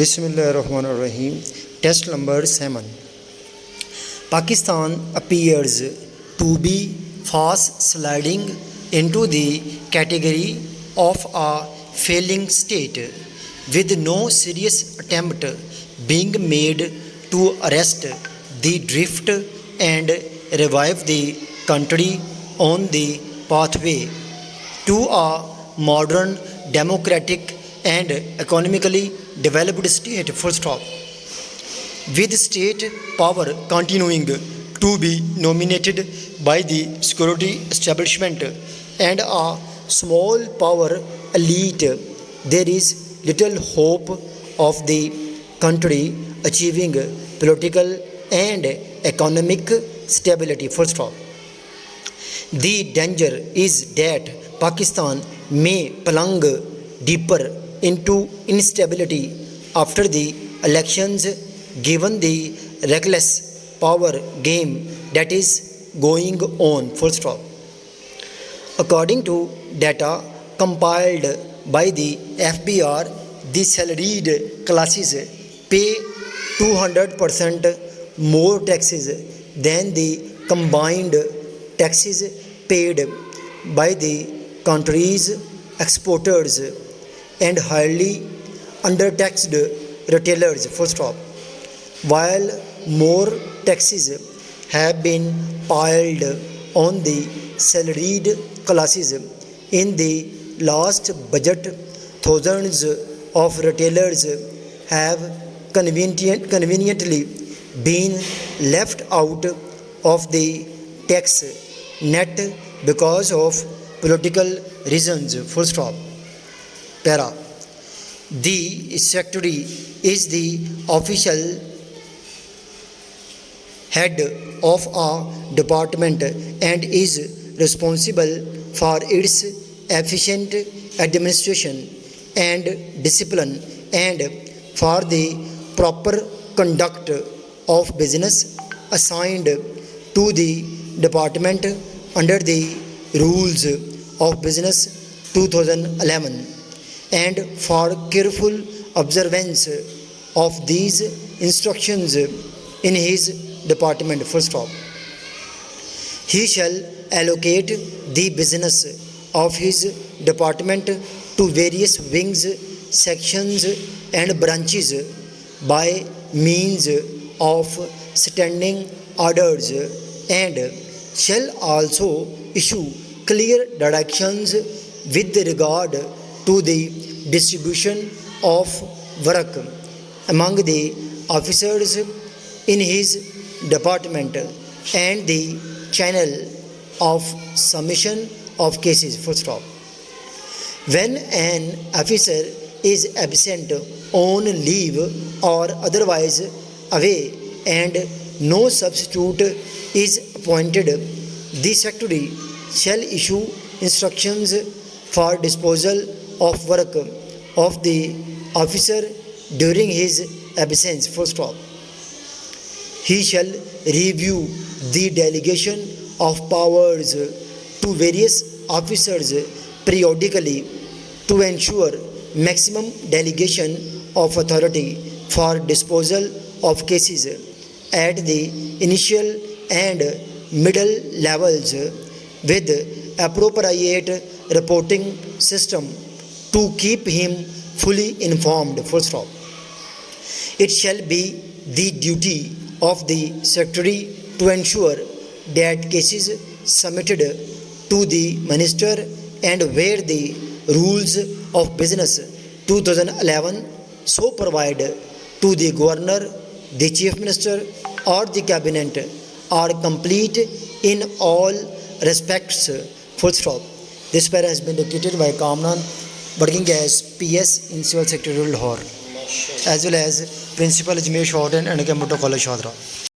Bismillahirrahmanirrahim. Test number 7. Pakistan appears to be fast sliding into the category of a failing state, with no serious attempt being made to arrest the drift and revive the country on the pathway to a modern, democratic, and economically developed state. Full stop. With state power continuing to be nominated by the security establishment and a small power elite, there is little hope of the country achieving political and economic stability. Full stop. The danger is that Pakistan may plunge deeper into instability after the elections, given the reckless power game that is going on. Full stop. According to data compiled by the FBR, the salaried classes pay 200% more taxes than the combined taxes paid by the country's exporters and highly undertaxed retailers. Full stop. While more taxes have been piled on the salaried classes in the last budget, thousands of retailers have conveniently been left out of the tax net because of political reasons. Full stop. Para. The secretary is the official head of a department and is responsible for its efficient administration and discipline and for the proper conduct of business assigned to the department under the rules of business 2011 and for careful observance of these instructions in his department. Full stop. He shall allocate the business of his department to various wings, sections, and branches by means of standing orders and shall also issue clear directions with regard to the distribution of work among the officers in his department and the channel of submission of cases. Full stop. When an officer is absent on leave or otherwise away and no substitute is appointed, the secretary shall issue instructions for disposal of work of the officer during his absence. Full stop. He shall review the delegation of powers to various officers periodically to ensure maximum delegation of authority for disposal of cases at the initial and middle levels with appropriate reporting system to keep him fully informed. Full stop. It shall be the duty of the secretary to ensure that cases submitted to the minister and where the rules of business 2011 so provide to the governor, the chief minister, or the cabinet are complete in all respects. Full stop. This para has been dictated by Kamran, working as PS in Civil Secretarial Lahore, as well as Principal Ajmer Shorten and Computer College Shodra.